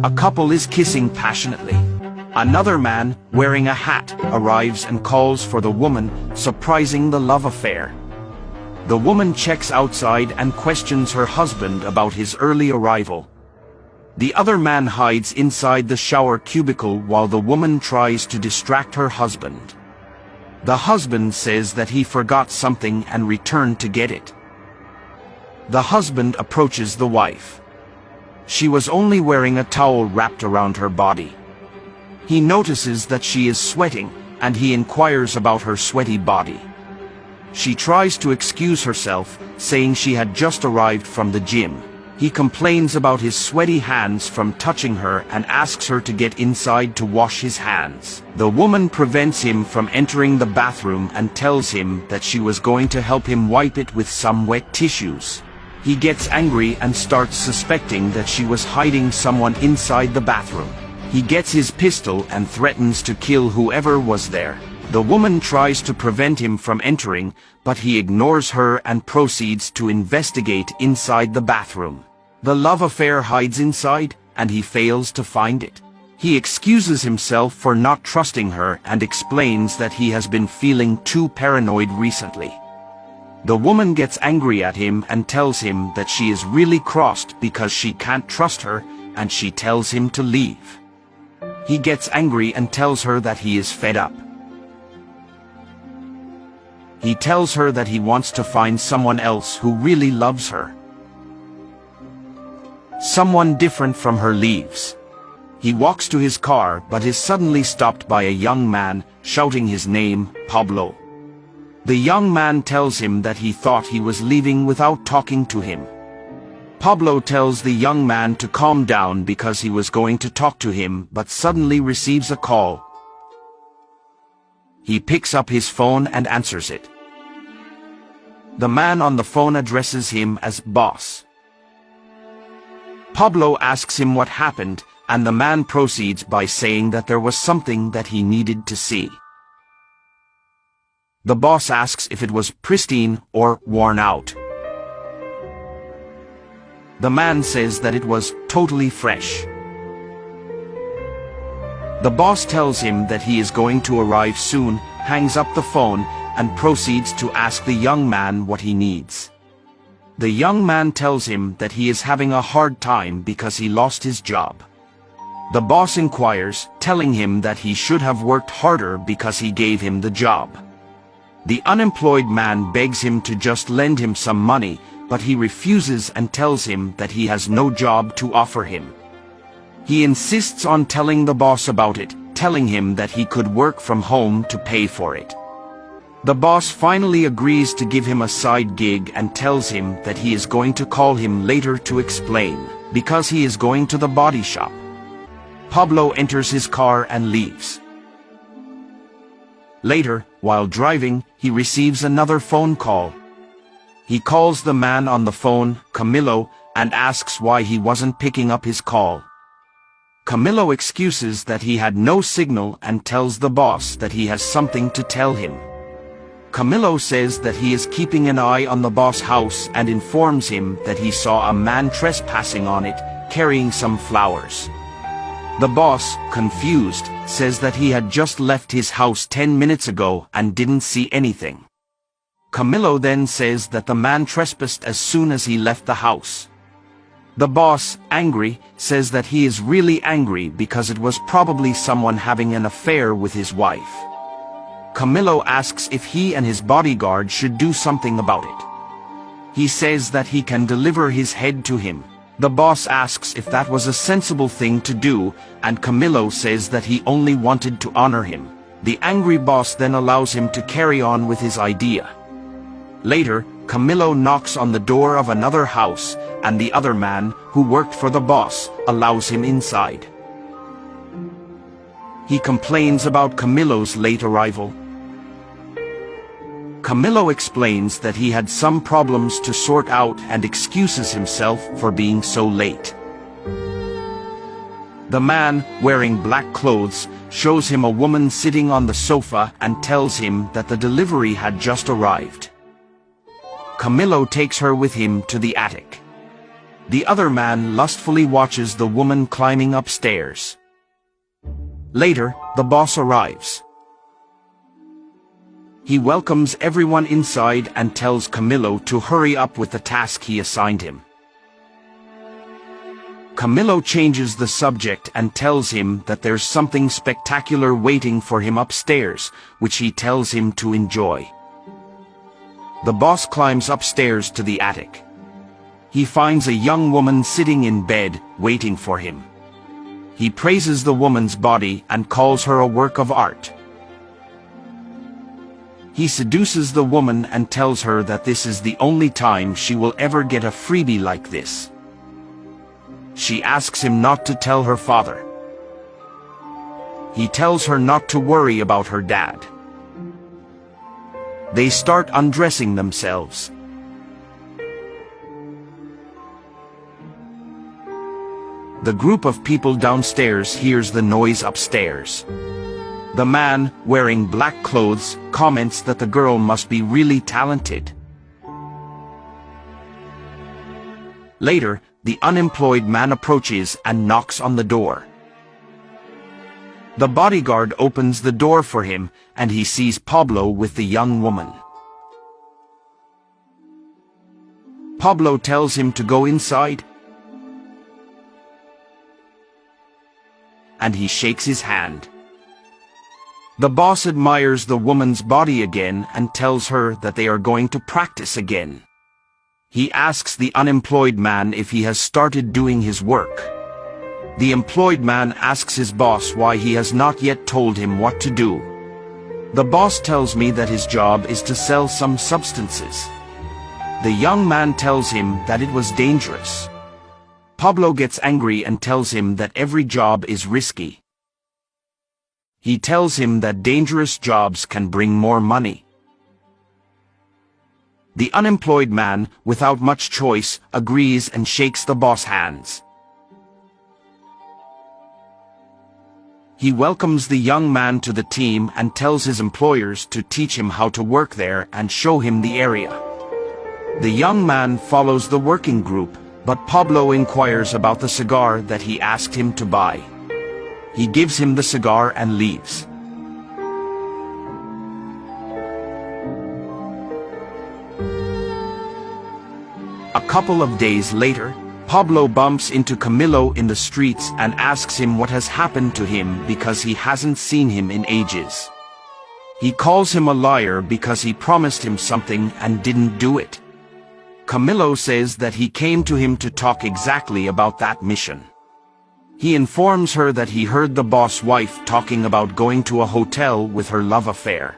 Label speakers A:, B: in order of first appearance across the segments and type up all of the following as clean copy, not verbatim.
A: A couple is kissing passionately. Another man, wearing a hat, arrives and calls for the woman, surprising the love affair. The woman checks outside and questions her husband about his early arrival. The other man hides inside the shower cubicle while the woman tries to distract her husband. The husband says that he forgot something and returned to get it. The husband approaches the wife. She was only wearing a towel wrapped around her body. He notices that she is sweating, and he inquires about her sweaty body. She tries to excuse herself, saying she had just arrived from the gym. He complains about his sweaty hands from touching her and asks her to get inside to wash his hands. The woman prevents him from entering the bathroom and tells him that she was going to help him wipe it with some wet tissues. He gets angry and starts suspecting that she was hiding someone inside the bathroom. He gets his pistol and threatens to kill whoever was there. The woman tries to prevent him from entering, but he ignores her and proceeds to investigate inside the bathroom. The love affair hides inside, and he fails to find it. He excuses himself for not trusting her and explains that he has been feeling too paranoid recently. The woman gets angry at him and tells him that she is really crossed because she can't trust her, and she tells him to leave. He gets angry and tells her that he is fed up. He tells her that he wants to find someone else who really loves her. Someone different from her leaves. He walks to his car but is suddenly stopped by a young man, shouting his name, Pablo. The young man tells him that he thought he was leaving without talking to him. Pablo tells the young man to calm down because he was going to talk to him but suddenly receives a call. He picks up his phone and answers it. The man on the phone addresses him as boss. Pablo asks him what happened, and the man proceeds by saying that there was something that he needed to see. The boss asks if it was pristine or worn out. The man says that it was totally fresh. The boss tells him that he is going to arrive soon, hangs up the phone, and proceeds to ask the young man what he needs. The young man tells him that he is having a hard time because he lost his job. The boss inquires, telling him that he should have worked harder because he gave him the job. The unemployed man begs him to just lend him some money, but he refuses and tells him that he has no job to offer him. He insists on telling the boss about it, telling him that he could work from home to pay for it. The boss finally agrees to give him a side gig and tells him that he is going to call him later to explain, because he is going to the body shop. Pablo enters his car and leaves. Later, while driving, he receives another phone call. He calls the man on the phone, Camilo, and asks why he wasn't picking up his call. Camilo excuses that he had no signal and tells the boss that he has something to tell him. Camilo says that he is keeping an eye on the boss' house and informs him that he saw a man trespassing on it, carrying some flowers. The boss, confused, says that he had just left his house 10 minutes ago and didn't see anything. Camilo then says that the man trespassed as soon as he left the house. The boss, angry, says that he is really angry because it was probably someone having an affair with his wife. Camilo asks if he and his bodyguard should do something about it. He says that he can deliver his head to him. The boss asks if that was a sensible thing to do, and Camilo says that he only wanted to honor him. The angry boss then allows him to carry on with his idea. Later, Camilo knocks on the door of another house, and the other man, who worked for the boss, allows him inside. He complains about Camilo's late arrival. Camilo explains that he had some problems to sort out and excuses himself for being so late. The man, wearing black clothes, shows him a woman sitting on the sofa and tells him that the delivery had just arrived. Camilo takes her with him to the attic. The other man lustfully watches the woman climbing upstairs. Later, the boss arrives. He welcomes everyone inside and tells Camillo to hurry up with the task he assigned him. Camillo changes the subject and tells him that there's something spectacular waiting for him upstairs, which he tells him to enjoy. The boss climbs upstairs to the attic. He finds a young woman sitting in bed, waiting for him. He praises the woman's body and calls her a work of art. He seduces the woman and tells her that this is the only time she will ever get a freebie like this. She asks him not to tell her father. He tells her not to worry about her dad. They start undressing themselves. The group of people downstairs hears the noise upstairs. The man, wearing black clothes, comments that the girl must be really talented. Later, the unemployed man approaches and knocks on the door. The bodyguard opens the door for him, and he sees Pablo with the young woman. Pablo tells him to go inside, and he shakes his hand. The boss admires the woman's body again and tells her that they are going to practice again. He asks the unemployed man if he has started doing his work. The employed man asks his boss why he has not yet told him what to do. The boss tells me that his job is to sell some substances. The young man tells him that it was dangerous. Pablo gets angry and tells him that every job is risky. He tells him that dangerous jobs can bring more money. The unemployed man, without much choice, agrees and shakes the boss' hands. He welcomes the young man to the team and tells his employers to teach him how to work there and show him the area. The young man follows the working group, but Pablo inquires about the cigar that he asked him to buy. He gives him the cigar and leaves. A couple of days later, Pablo bumps into Camillo in the streets and asks him what has happened to him because he hasn't seen him in ages. He calls him a liar because he promised him something and didn't do it. Camillo says that he came to him to talk exactly about that mission. He informs her that he heard the boss' wife talking about going to a hotel with her love affair.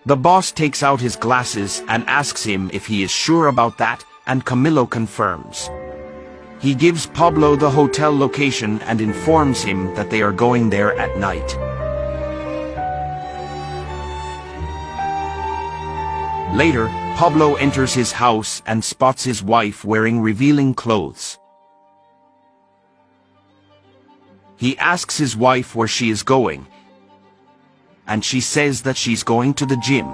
A: The boss takes out his glasses and asks him if he is sure about that, and Camillo confirms. He gives Pablo the hotel location and informs him that they are going there at night. Later, Pablo enters his house and spots his wife wearing revealing clothes. He asks his wife where she is going, and she says that she's going to the gym.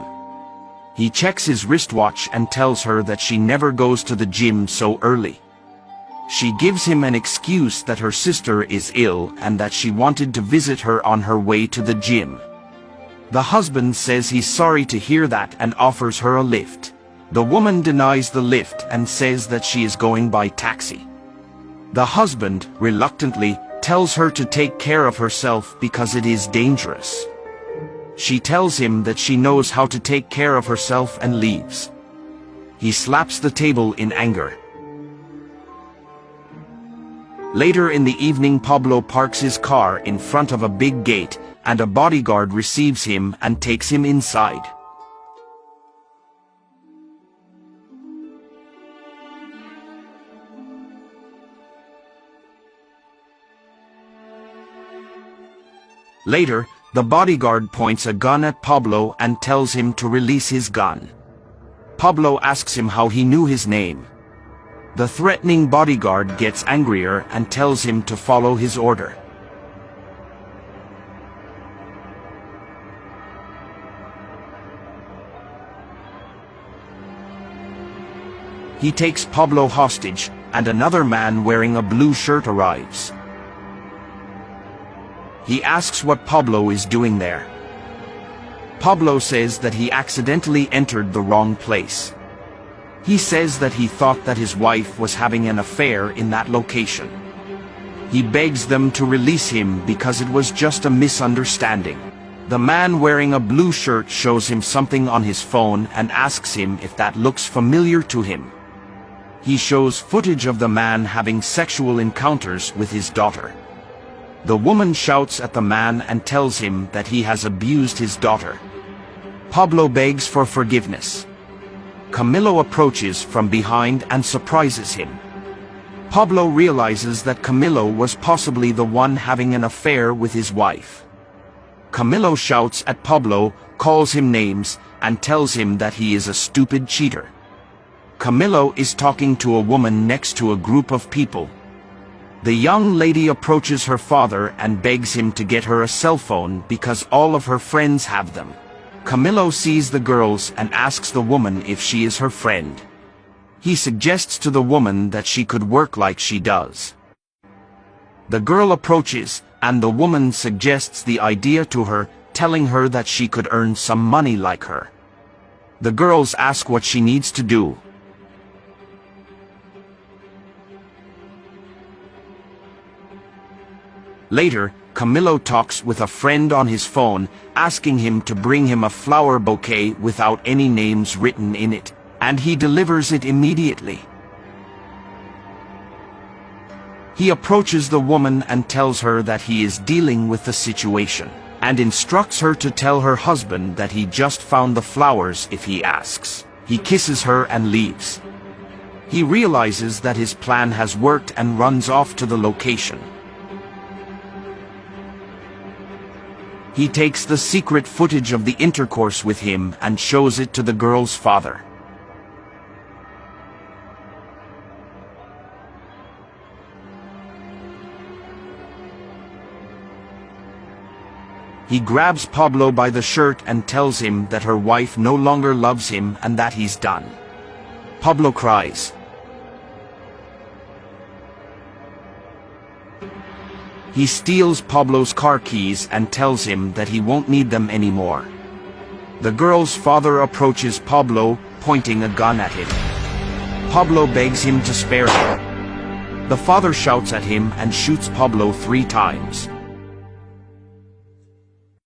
A: He checks his wristwatch and tells her that she never goes to the gym so early. She gives him an excuse that her sister is ill and that she wanted to visit her on her way to the gym. The husband says he's sorry to hear that and offers her a lift. The woman denies the lift and says that she is going by taxi. The husband, reluctantly, tells her to take care of herself because it is dangerous. She tells him that she knows how to take care of herself and leaves. He slaps the table in anger. Later in the evening, Pablo parks his car in front of a big gate, and a bodyguard receives him and takes him inside. Later, the bodyguard points a gun at Pablo and tells him to release his gun. Pablo asks him how he knew his name. The threatening bodyguard gets angrier and tells him to follow his order. He takes Pablo hostage and another man wearing a blue shirt arrives. He asks what Pablo is doing there. Pablo says that he accidentally entered the wrong place. He says that he thought that his wife was having an affair in that location. He begs them to release him because it was just a misunderstanding. The man wearing a blue shirt shows him something on his phone and asks him if that looks familiar to him. He shows footage of the man having sexual encounters with his daughter. The woman shouts at the man and tells him that he has abused his daughter. Pablo begs for forgiveness. Camilo approaches from behind and surprises him. Pablo realizes that Camilo was possibly the one having an affair with his wife. Camilo shouts at Pablo, calls him names, and tells him that he is a stupid cheater. Camilo is talking to a woman next to a group of people. The young lady approaches her father and begs him to get her a cell phone because all of her friends have them. Camilo sees the girls and asks the woman if she is her friend. He suggests to the woman that she could work like she does. The girl approaches, and the woman suggests the idea to her, telling her that she could earn some money like her. The girls ask what she needs to do. Later, Camilo talks with a friend on his phone, asking him to bring him a flower bouquet without any names written in it, and he delivers it immediately. He approaches the woman and tells her that he is dealing with the situation, and instructs her to tell her husband that he just found the flowers if he asks. He kisses her and leaves. He realizes that his plan has worked and runs off to the location. He takes the secret footage of the intercourse with him and shows it to the girl's father. He grabs Pablo by the shirt and tells him that her wife no longer loves him and that he's done. Pablo cries. He steals Pablo's car keys and tells him that he won't need them anymore. The girl's father approaches Pablo, pointing a gun at him. Pablo begs him to spare him. The father shouts at him and shoots Pablo 3 times.